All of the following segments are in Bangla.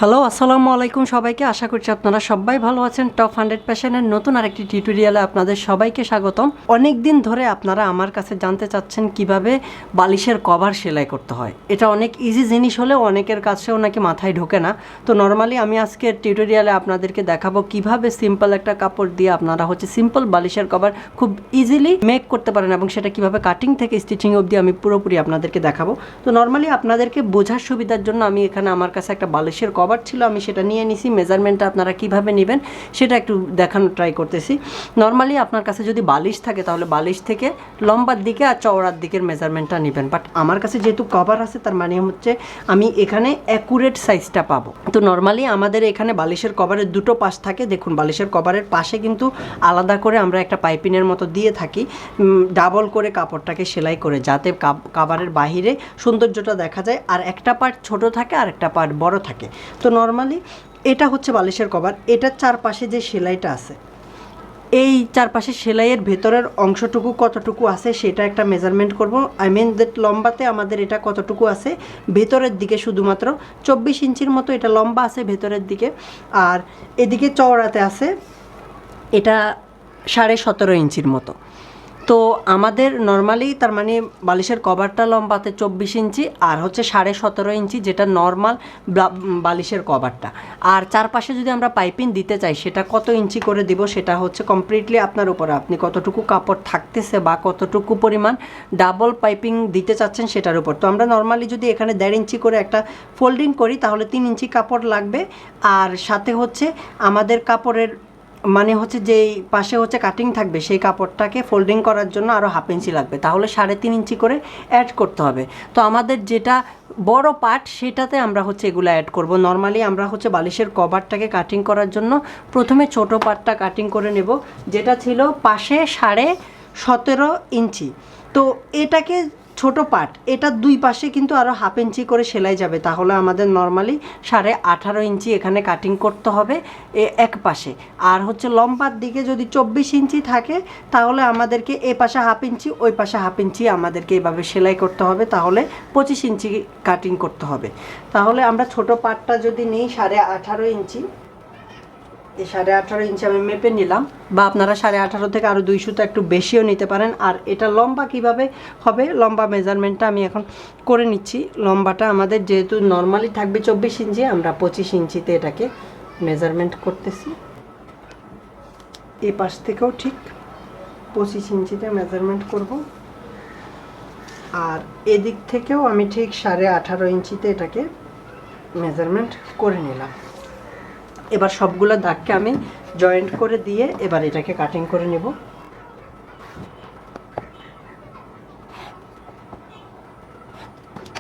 হ্যালো, আসসালামু আলাইকুম সবাইকে। আশা করছি আপনারা সবাই ভালো আছেন। টপ 100 প্যাশনের নতুন আরেকটি টিউটোরিয়ালে আপনাদের সবাইকে স্বাগতম। অনেক দিন ধরে আপনারা আমার কাছে জানতে চাচ্ছেন কিভাবে বালিশের কভার সেলাই করতে হয়। এটা অনেক ইজি জিনিস হলেও অনেকের কাছেও নাকি মাথায় ঢোকে না। তো নর্মালি আমি আজকে টিউটোরিয়ালে আপনাদেরকে দেখাবো কিভাবে সিম্পল একটা কাপড় দিয়ে আপনারা সিম্পল বালিশের কভার খুব ইজিলি মেক করতে পারেন এবং সেটা কিভাবে কাটিং থেকে স্টিচিং অবধি আমি পুরোপুরি আপনাদেরকে দেখাবো। তো নর্মালি আপনাদেরকে বোঝার সুবিধার জন্য আমি এখানে আমার কাছে একটা বালিশের কভার ছিল, আমি সেটা নিয়ে নিছি। মেজারমেন্টটা আপনারা কিভাবে নেবেন সেটা একটু দেখানো ট্রাই করতেছি। নর্মালি আপনার কাছে যদি বালিশ থাকে তাহলে বালিশ থেকে লম্বার দিকে আর চওড়ার দিকের মেজারমেন্টটা নেবেন। বাট আমার কাছে যেহেতু কভার আছে তার মানে হচ্ছে আমি এখানে অ্যাকুরেট সাইজটা পাবো। তো নর্মালি আমাদের এখানে বালিশের কভারের দুটো পাশ থাকে। দেখুন, বালিশের কভারের পাশে কিন্তু আলাদা করে আমরা একটা পাইপিনের মতো দিয়ে থাকি, ডাবল করে কাপড়টাকে সেলাই করে, যাতে কভারের বাহিরে সৌন্দর্যটা দেখা যায়। আর একটা পার্ট ছোট থাকে আর একটা পার্ট বড় থাকে। তো নর্মালি এটা হচ্ছে বালিশের কভার। এটার চারপাশে যে সেলাইটা আছে, এই চারপাশে সেলাইয়ের ভেতরের অংশটুকু কতটুকু আছে সেটা একটা মেজারমেন্ট করব। আই মিন দ্যাট লম্বাতে আমাদের এটা কতটুকু আছে, ভেতরের দিকে শুধুমাত্র 24 ইঞ্চির মতো এটা লম্বা আছে ভেতরের দিকে, আর এদিকে চওড়াতে আছে এটা 17.5 ইঞ্চির মতো। তো আমাদের নর্মালি তার মানে বালিশের কভারটা লম্বাতে 24 ইঞ্চি আর 17.5 ইঞ্চি, যেটা নর্মাল বালিশের কভারটা। আর চারপাশে যদি আমরা পাইপিং দিতে চাই সেটা কত ইঞ্চি করে দিব সেটা কমপ্লিটলি আপনার উপরে, আপনি কতটুকু কাপড় থাকতেছে বা কতটুকু পরিমাণ ডাবল পাইপিং দিতে চাচ্ছেন সেটার উপর। তো আমরা নর্মালি যদি এখানে 1.5 ইঞ্চি করে একটা ফোল্ডিং করি তাহলে 3 ইঞ্চি কাপড় লাগবে। আর সাথে আমাদের কাপড়ের মানে যেই পাশে কাটিং থাকবে সেই কাপড়টাকে ফোল্ডিং করার জন্য আরও 1/2 ইঞ্চি লাগবে, তাহলে 3.5 ইঞ্চি করে অ্যাড করতে হবে। তো আমাদের যেটা বড় পার্ট সেটাতে আমরা এগুলো অ্যাড করব। নর্মালি আমরা বালিশের কভারটাকে কাটিং করার জন্য প্রথমে ছোট পার্টটা কাটিং করে নেব, যেটা ছিল পাশে 17.5 ইঞ্চি। তো এটাকে ছোট পার্ট, এটা দুই পাশে কিন্তু আরও 1/2 ইঞ্চি করে সেলাই যাবে, তাহলে আমাদের নর্মালি 18.5 ইঞ্চি এখানে কাটিং করতে হবে এক পাশে। আর লম্বার দিকে যদি 24 ইঞ্চি থাকে তাহলে আমাদেরকে এ পাশে 1/2 ইঞ্চি ওই পাশে 1/2 ইঞ্চি আমাদেরকে এভাবে সেলাই করতে হবে, তাহলে 25 ইঞ্চি কাটিং করতে হবে। তাহলে আমরা ছোট পার্টটা যদি নিই 18.5 ইঞ্চি, এই 18.5 ইঞ্চি আমি মেপে নিলাম, বা আপনারা 18.5 থেকে আরও 2 সুতো একটু বেশিও নিতে পারেন। আর এটা লম্বা কিভাবে হবে, লম্বা মেজারমেন্টটা আমি এখন করে নিচ্ছি। লম্বাটা আমাদের যেহেতু নর্মালি থাকবে 24 ইঞ্চি, আমরা 25 ইঞ্চিতে এটাকে মেজারমেন্ট করতেছি। এই পাশ থেকেও ঠিক 25 ইঞ্চিতে মেজারমেন্ট করব, আর এদিক থেকেও আমি ঠিক 18.5 ইঞ্চিতে এটাকে মেজারমেন্ট করে নিলাম। এবার সবগুলো দাগকে আমি জয়েন্ট করে দিয়ে এবার এটাকে কাটিং করে নেব।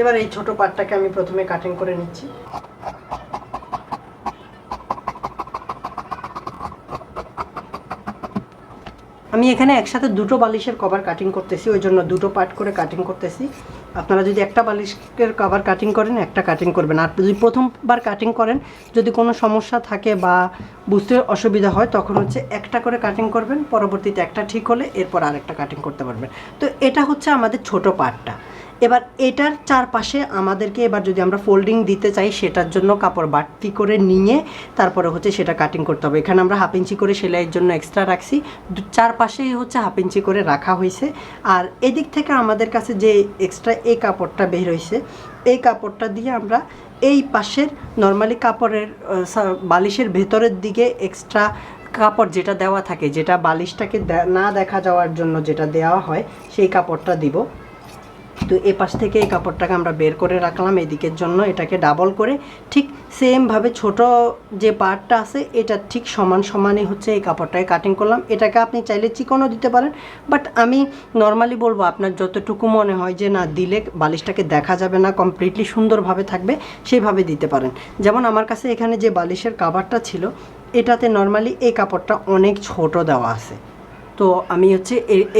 এবার এই ছোট পার্টটাকে আমি প্রথমে কাটিং করে নিচ্ছি। আমি এখানে একসাথে দুটো বালিশের কভার কাটিং করতেছি, ওই জন্য দুটো পার্ট করে কাটিং করতেছি। আপনারা যদি একটা বালিশের কভার কাটিং করেন একটা কাটিং করবেন, আর যদি প্রথমবার কাটিং করেন যদি কোনো সমস্যা থাকে বা বুঝতে অসুবিধা হয় তখন একটা করে কাটিং করবেন, পরবর্তীতে একটা ঠিক হলে এরপর আরেকটা কাটিং করতে পারবেন। তো এটা আমাদের ছোট পার্টটা। এবার এটার চারপাশে আমাদেরকে এবার যদি আমরা ফোল্ডিং দিতে চাই সেটার জন্য কাপড় বাড়তি করে নিয়ে তারপরে সেটা কাটিং করতে হবে। এখানে আমরা 1/2 ইঞ্চি করে সেলাইয়ের জন্য এক্সট্রা রাখছি, চারপাশেই 1/2 ইঞ্চি করে রাখা হয়েছে। আর এদিক থেকে আমাদের কাছে যে এক্সট্রা এই কাপড়টা বের হয়েছে, এই কাপড়টা দিয়ে আমরা এই পাশের নর্মালি কাপড়ের বালিশের ভেতরের দিকে এক্সট্রা কাপড় যেটা দেওয়া থাকে, যেটা বালিশটাকে না দেখা যাওয়ার জন্য যেটা দেওয়া হয়, সেই কাপড়টা দিব। তো এ পাশ থেকে এই কাপড়টাকে আমরা বের করে রাখলাম এদিকের জন্য, এটাকে ডাবল করে ঠিক সেমভাবে ছোট যে পার্টটা আছে এটা ঠিক সমানই এই কাপড়টাকে কাটিং করলাম। এটাকে আপনি চাইলে চিকনও দিতে পারেন, বাট আমি নর্মালি বলবো আপনার যতটুকু মনে হয় যে না দিলে বালিশটাকে দেখা যাবে না, কমপ্লিটলি সুন্দরভাবে থাকবে, সেইভাবে দিতে পারেন। যেমন আমার কাছে এখানে যে বালিশের কাভারটা ছিল এটাতে নর্মালি এই কাপড়টা অনেক ছোট দেওয়া আছে। তো আমি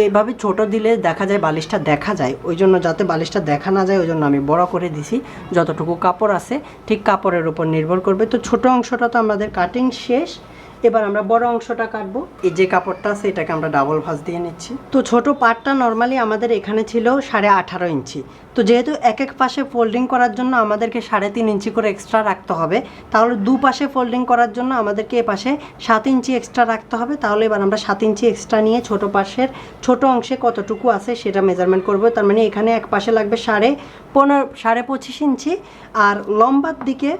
এইভাবে ছোট দিলে দেখা যায় বালিশটা দেখা যায়, ওই জন্য যাতে বালিশটা দেখা না যায় ওই জন্য আমি বড় করে দিছি। যতটুকু কাপড় আছে ঠিক কাপড়ের উপর নির্ভর করবে। তো ছোট অংশটা তো আমাদের কাটিং শেষ। এবার আমরা বড় অংশটা কাটবো। এই যে কাপড়টা আছে এটাকে আমরা ডাবল ভাঁজ দিয়ে নিচ্ছি। তো ছোট পার্টটা নর্মালি আমাদের এখানে ছিল 18.5 ইঞ্চি। তো যেহেতু এক এক পাশে ফোল্ডিং করার জন্য আমাদেরকে 3.5 ইঞ্চি করে এক্সট্রা রাখতে হবে, তাহলে দুপাশে ফোল্ডিং করার জন্য আমাদেরকে এ পাশে 7 ইঞ্চি এক্সট্রা রাখতে হবে। তাহলে এবার আমরা 7 ইঞ্চি এক্সট্রা নিয়ে ছোট পাশের ছোট অংশে কতটুকু আছে সেটা মেজারমেন্ট করব। তার মানে এখানে এক পাশে লাগবে 25 ইঞ্চি, আর লম্বার দিকে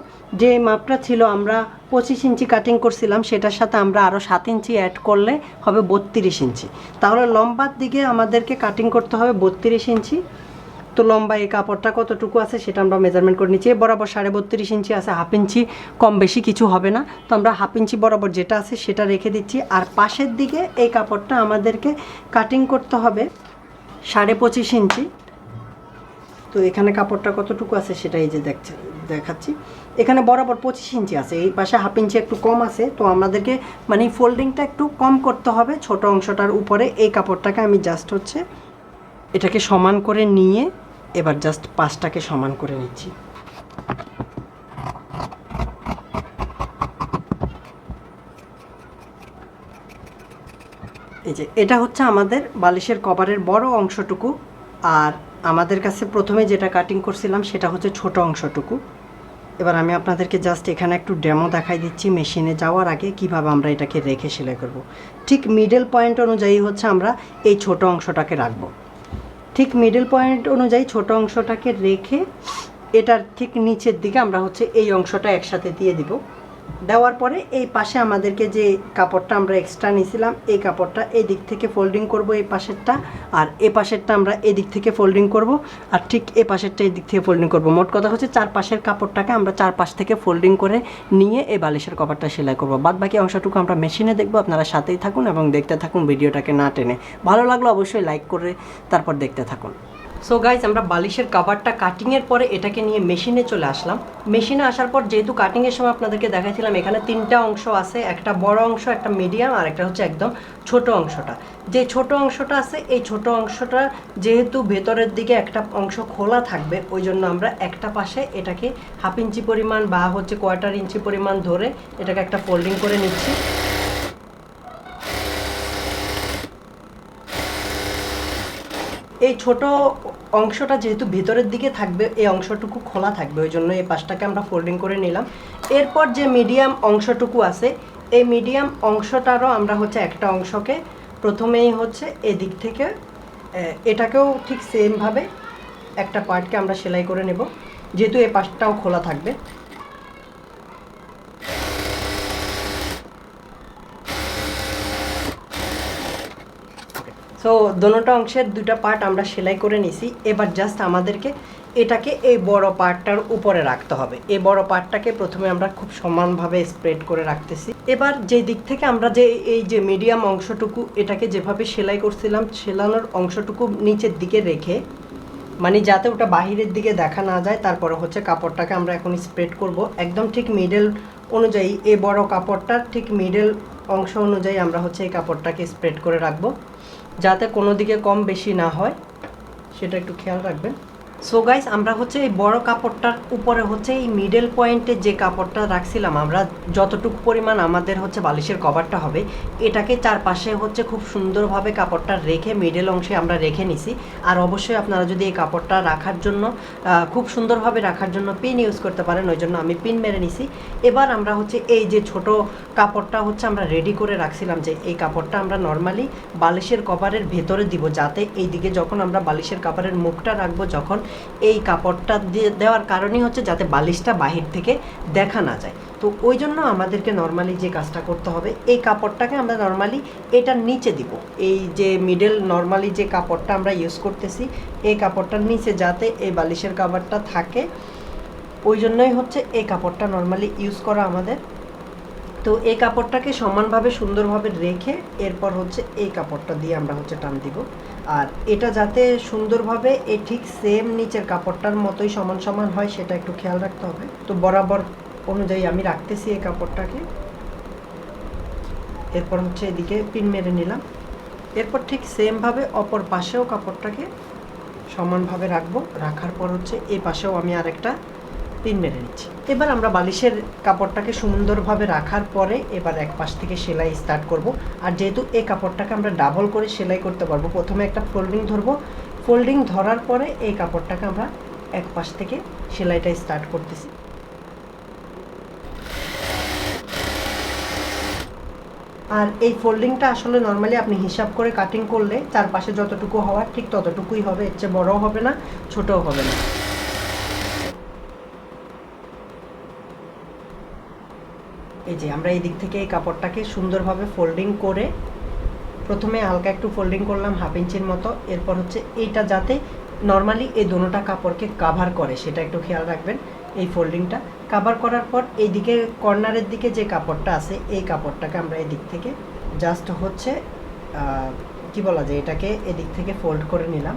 যে মাপটা ছিল আমরা 25 ইঞ্চি কাটিং করছিলাম সেটার সাথে আমরা আরও 7 ইঞ্চি অ্যাড করলে হবে 32 ইঞ্চি। তাহলে লম্বার দিকে আমাদেরকে কাটিং করতে হবে 32 ইঞ্চি। তো লম্বা এই কাপড়টা কতটুকু আছে সেটা আমরা মেজারমেন্ট করে নিচ্ছি। বরাবর 32.5 ইঞ্চি আছে, হাফ ইঞ্চি কম বেশি কিছু হবে না। তো আমরা হাফ ইঞ্চি বরাবর যেটা আছে সেটা রেখে দিচ্ছি। আর পাশের দিকে এই কাপড়টা আমাদেরকে কাটিং করতে হবে 25.5 ইঞ্চি। তো এখানে কাপড়টা কতটুকু আছে সেটা এই যে দেখাচ্ছি। এখানে বরাবর 25 ইঞ্চি আছে, এই পাশে হাফ ইঞ্চি একটু কম আছে। তো আমাদেরকে মানে ফোল্ডিংটা একটু কম করতে হবে ছোট অংশটার উপরে। এই কাপড়টাকে আমি জাস্ট হচ্ছে এটাকে সমান করে নিয়ে এবার জাস্ট পাশটাকে সমান করে নিচ্ছি। এই যে এটা হচ্ছে আমাদের বালিশের কভারের বড় অংশটুকু, আর আমাদের কাছে প্রথমে যেটা কাটিং করছিলাম সেটা হচ্ছে ছোট অংশটুকু। এবার আমি আপনাদেরকে জাস্ট এখানে একটু ডেমো দেখাই দিচ্ছি মেশিনে যাওয়ার আগে কিভাবে আমরা এটাকে রেখে সেলাই করব। ঠিক মিডল পয়েন্ট অনুযায়ী হচ্ছে আমরা এই ছোট অংশটাকে রাখবো। ঠিক মিডল পয়েন্ট অনুযায়ী ছোট অংশটাকে রেখে এটার ঠিক নিচের দিকে আমরা হচ্ছে এই অংশটা একসাথে দিয়ে দিব। দেওয়ার পরে এই পাশে আমাদেরকে যে কাপড়টা আমরা এক্সট্রা নিয়েছিলাম এই কাপড়টা এই দিক থেকে ফোল্ডিং করব এই পাশেরটা, আর এ পাশেরটা আমরা এদিক থেকে ফোল্ডিং করব, আর ঠিক এ পাশেরটা এই দিক থেকে ফোল্ডিং করব। মোট কথা হচ্ছে চার পাশের কাপড়টাকে আমরা চার পাশ থেকে ফোল্ডিং করে নিয়ে এই বালিশের কভারটা সেলাই করব। বাদ বাকি অংশটুকু আমরা মেশিনে দেখব। আপনারা সাথেই থাকুন এবং দেখতে থাকুন ভিডিওটাকে না টেনে। ভালো লাগলো অবশ্যই লাইক করে তারপর দেখতে থাকুন। সো গাইজ, আমরা বালিশের কভারটা কাটিংয়ের পরে এটাকে নিয়ে মেশিনে চলে আসলাম। মেশিনে আসার পর যেহেতু কাটিংয়ের সময় আপনাদেরকে দেখাইছিলাম এখানে তিনটা অংশ আছে, একটা বড় অংশ, একটা মিডিয়াম, আর একটা হচ্ছে একদম ছোট অংশটা। যে ছোট অংশটা আছে এই ছোট অংশটা যেহেতু ভেতরের দিকে একটা অংশ খোলা থাকবে ওই জন্য আমরা একটা পাশে এটাকে হাফ ইঞ্চি পরিমাণ বা হচ্ছে কোয়ার্টার ইঞ্চি পরিমাণ ধরে এটাকে একটা ফোল্ডিং করে নিচ্ছি। এই ছোট অংশটা যেহেতু ভিতরের দিকে থাকবে এই অংশটুকু খোলা থাকবে ওই জন্য এই পাশটাকে আমরা ফোল্ডিং করে নিলাম। এরপর যে মিডিয়াম অংশটুকু আছে এই মিডিয়াম অংশটারও আমরা হচ্ছে একটা অংশকে প্রথমেই হচ্ছে এদিক থেকে এটাকেও ঠিক সেমভাবে একটা পার্টকে আমরা সেলাই করে নেব, যেহেতু এই পাশটাও খোলা থাকবে। তো দোনোটা অংশের দুটা পার্ট আমরা সেলাই করে নিছি। এবার জাস্ট আমাদেরকে এটাকে এই বড় পার্টটার উপরে রাখতে হবে। এই বড় পার্টটাকে প্রথমে আমরা খুব সমানভাবে স্প্রেড করে রাখতেছি। এবার যে দিক থেকে আমরা যে এই যে মিডিয়াম অংশটুকু এটাকে যেভাবে সেলাই করছিলাম সেলানোর অংশটুকু নিচের দিকে রেখে মানে যাতে ওটা বাহিরের দিকে দেখা না যায়, তারপরে হচ্ছে কাপড়টাকে আমরা এখন স্প্রেড করব একদম ঠিক মিডল অনুযায়ী। এই বড় কাপড়টার ঠিক মিডল অংশ অনুযায়ী আমরা হচ্ছে এই কাপড়টাকে স্প্রেড করে রাখবো যাতে কোনো দিকে কম বেশি না হয়, সেটা একটু খেয়াল রাখবেন। সো গাইস, আমরা হচ্ছে এই বড় কাপড়টার উপরে হচ্ছে এই মিডল পয়েন্টে যে কাপড়টা রাখছিলাম আমরা যতটুকু পরিমাণ আমাদের হচ্ছে বালিশের কভারটা হবে এটাকে চারপাশে হচ্ছে খুব সুন্দরভাবে কাপড়টা রেখে মিডল অংশে আমরা রেখে নিছি। আর অবশ্যই আপনারা যদি এই কাপড়টা রাখার জন্য খুব সুন্দরভাবে রাখার জন্য পিন ইউজ করতে পারেন, ওই জন্য আমি পিন মেরে নিছি। এবার আমরা হচ্ছে এই যে ছোট কাপড়টা হচ্ছে আমরা রেডি করে রাখছিলাম যে এই কাপড়টা আমরা নর্মালি বালিশের কভারের ভেতরে দিব, যাতে এই দিকে যখন আমরা বালিশের কভারের মুখটা রাখবো যখন এই কাপড়টা দিয়ে দেওয়ার কারণই হচ্ছে যাতে বালিশটা বাহির থেকে দেখা না যায়। তো ওই জন্য আমাদেরকে নর্মালি যে কাজটা করতে হবে এই কাপড়টাকে আমরা নর্মালি এটার নিচে দিব। এই যে মিডল নর্মালি যে কাপড়টা আমরা ইউজ করতেছি এই কাপড়টার নিচে যাতে এই বালিশের কভারটা থাকে ওই জন্যই হচ্ছে এই কাপড়টা নর্মালি ইউজ করা আমাদের। তো এই কাপড়টাকে সমানভাবে সুন্দরভাবে রেখে এরপর হচ্ছে এই কাপড়টা দিয়ে আমরা হচ্ছে টান দিব। আর এটা যাতে সুন্দরভাবে এই ঠিক সেম নিচের কাপড়টার মতোই সমান সমান হয় সেটা একটু খেয়াল রাখতে হবে। তো বরাবর অনুযায়ী আমি রাখতেছি এই কাপড়টাকে। এরপর হচ্ছে এদিকে পিন মেরে নিলাম। এরপর ঠিক সেমভাবে অপর পাশেও কাপড়টাকে সমানভাবে রাখবো। রাখার পর হচ্ছে এই পাশেও আমি আরেকটা পিন মেরে নিচ্ছি। এবার আমরা বালিশের কাপড়টাকে সুন্দরভাবে রাখার পরে এবার এক পাশ থেকে সেলাই স্টার্ট করব। আর যেহেতু এই কাপড়টাকে আমরা ডাবল করে সেলাই করতে পারবো, প্রথমে একটা ফোল্ডিং ধরবো, ফোল্ডিং ধরার পরে এই কাপড়টাকে আমরা এক পাশ থেকে সেলাইটা স্টার্ট করতেছি। আর এই ফোল্ডিংটা আসলে নর্মালি আপনি হিসাব করে কাটিং করলে চারপাশে যতটুকু হওয়ার ঠিক ততটুকুই হবে, এর চেয়ে বড়ও হবে না, ছোটও হবে না। এই যে আমরা এই দিক থেকে এই কাপড়টাকে সুন্দরভাবে ফোল্ডিং করে প্রথমে হালকা একটু ফোল্ডিং করলাম 1/2 ইঞ্চির মতো। এরপর হচ্ছে এইটা যাতে নর্মালি এই দোনোটা কাপড়কে কাভার করে সেটা একটু খেয়াল রাখবেন। এই ফোল্ডিংটা কাভার করার পর এই দিকে কর্নারের দিকে যে কাপড়টা আছে এই কাপড়টাকে আমরা এই দিক থেকে জাস্ট হচ্ছে কি বলা যায়, এটাকে এদিক থেকে ফোল্ড করে নিলাম।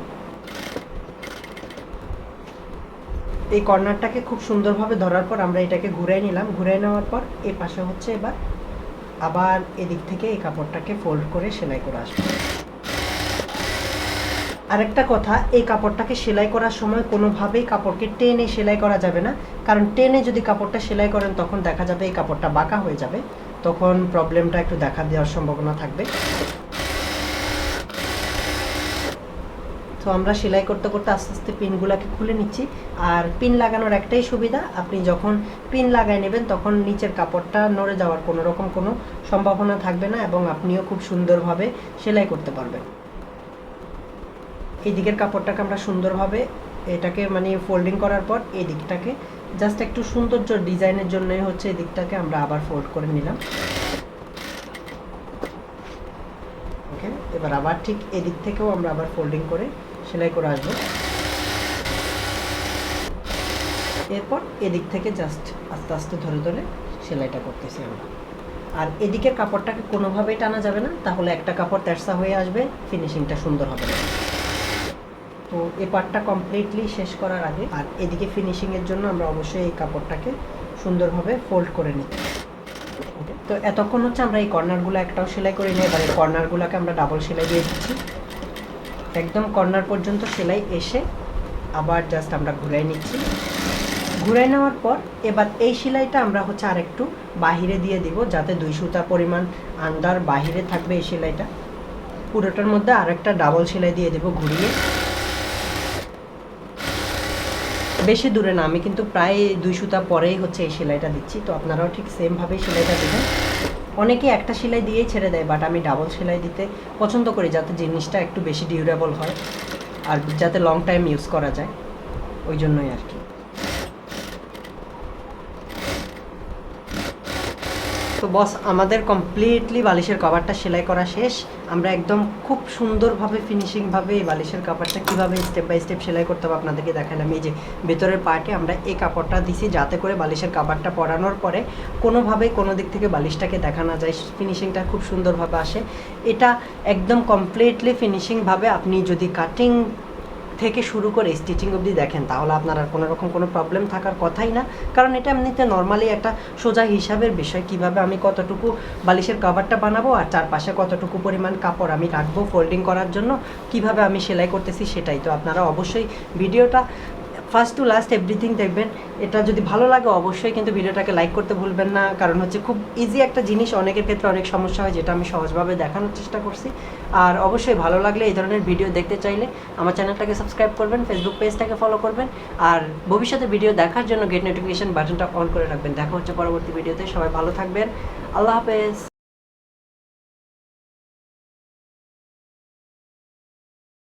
এই কর্নারটাকে খুব সুন্দরভাবে ধরার পর আমরা এটাকে ঘুরাই নিলাম। ঘুরাই নেওয়ার পর এই পাশে হচ্ছে এবার আবার এদিক থেকে এই কাপড়টাকে ফোল্ড করে সেলাই করে আসবো। আরেকটা কথা, এই কাপড়টাকে সেলাই করার সময় কোনোভাবেই কাপড়কে টেনে সেলাই করা যাবে না, কারণ টেনে যদি কাপড়টা সেলাই করেন তখন দেখা যাবে এই কাপড়টা বাঁকা হয়ে যাবে, তখন প্রবলেমটা একটু দেখা দেওয়ার সম্ভাবনা থাকবে। তো আমরা সেলাই করতে করতে আস্তে আস্তে পিনগুলোকে খুলে নিচ্ছি। আর পিন লাগানোর একটাই সুবিধা, আপনি যখন পিন লাগাই নেবেন তখন নিচের কাপড়টা নড়ে যাওয়ার কোনো রকম কোনো সম্ভাবনা থাকবে না এবং আপনিও খুব সুন্দরভাবে সেলাই করতে পারবেন। এই দিকের কাপড়টাকে আমরা সুন্দরভাবে এটাকে মানে ফোল্ডিং করার পর এই দিকটাকে জাস্ট একটু সৌন্দর্য ডিজাইনের জন্যই হচ্ছে এই দিকটাকে আমরা আবার ফোল্ড করে নিলাম। ওকে, এবার আবার ঠিক এদিক থেকেও আমরা আবার ফোল্ডিং করে সেলাই করে আসবো। এরপর এদিক থেকে জাস্ট আস্তে আস্তে ধরে ধরে সেলাইটা করতেছি আমরা। আর এদিকের কাপড়টাকে কোনোভাবেই টানা যাবে না, তাহলে একটা কাপড় তেরসা হয়ে আসবে, ফিনিশিংটা সুন্দর হবে না। তো এই পার্টটা কমপ্লিটলি শেষ করার আগে আর এদিকে ফিনিশিংয়ের জন্য আমরা অবশ্যই এই কাপড়টাকে সুন্দরভাবে ফোল্ড করে নিই। ওকে, তো এতক্ষণ হচ্ছে আমরা এই কর্নারগুলো একটাও সেলাই করে নিই। এবার এই কর্নারগুলোকে আমরা ডাবল সেলাই দিয়ে দিচ্ছি, একদম কর্নার পর্যন্ত সেলাই এসে আবার জাস্ট আমরা ঘুরাই নিচ্ছি। ঘুরাই নেওয়ার পর এবার এই সেলাইটা আমরা হচ্ছে আরেকটু বাহিরে দিয়ে দিব, যাতে 2 সুতা পরিমাণ আন্ডার বাহিরে থাকবে এই সেলাইটা। পুরোটার মধ্যে আরেকটা ডাবল সেলাই দিয়ে দেব ঘুরিয়ে। বেশি দূরে না, আমি কিন্তু প্রায় 2 সুতা পরেই হচ্ছে এই সেলাইটা দিচ্ছি, তো আপনারাও ঠিক সেমভাবেই সেলাইটা দেবেন। অনেকে একটা সেলাই দিয়েই ছেড়ে দেয়, বাট আমি ডাবল সেলাই দিতে পছন্দ করি যাতে জিনিসটা একটু বেশি ডিউরেবল হয় আর যাতে লং টাইম ইউজ করা যায়, ওই জন্যই আর কি। তো বস, আমাদের কমপ্লিটলি বালিশের কভারটা সেলাই করা শেষ। আমরা একদম খুব সুন্দরভাবে ফিনিশিংভাবে এই বালিশের কাপড়টা কীভাবে স্টেপ বাই স্টেপ সেলাই করতে হবে আপনাদেরকে দেখালাম। এই যে ভেতরের পার্টে আমরা এই কাপড়টা দিছি যাতে করে বালিশের কাভারটা পরানোর পরে কোনোভাবেই কোনো দিক থেকে বালিশটাকে দেখা না যায়, ফিনিশিংটা খুব সুন্দরভাবে আসে। এটা একদম কমপ্লিটলি ফিনিশিংভাবে আপনি যদি কাটিং থেকে শুরু করে স্টিচিং অবধি দেখেন তাহলে আপনার আর কোনো রকম কোনো প্রবলেম থাকার কথাই না, কারণ এটা এমনিতে নর্মালি একটা সোজা হিসাবের বিষয়, কিভাবে আমি কতটুকু বালিশের কভারটা বানাবো আর চারপাশে কতটুকু পরিমাণ কাপড় আমি রাখবো ফোল্ডিং করার জন্য, কিভাবে আমি সেলাই করতেছি সেটাই। তো আপনারা অবশ্যই ভিডিওটা ফার্স্ট টু লাস্ট এভরিথিং দেখবেন। এটা যদি ভালো লাগে অবশ্যই কিন্তু ভিডিওটাকে লাইক করতে ভুলবেন না, কারণ হচ্ছে খুব ইজি একটা জিনিস, অনেকের ক্ষেত্রে অনেক সমস্যা হয়, যেটা আমি সহজভাবে দেখানোর চেষ্টা করছি। আর অবশ্যই ভালো লাগলে এই ধরনের ভিডিও দেখতে চাইলে আমার চ্যানেলটাকে সাবস্ক্রাইব করবেন, ফেসবুক পেজটাকে ফলো করবেন, আর ভবিষ্যতে ভিডিও দেখার জন্য গেট নোটিফিকেশন বাটনটা অন করে রাখবেন। দেখা হচ্ছে পরবর্তী ভিডিওতে, সবাই ভালো থাকবেন, আল্লাহ হাফেজ।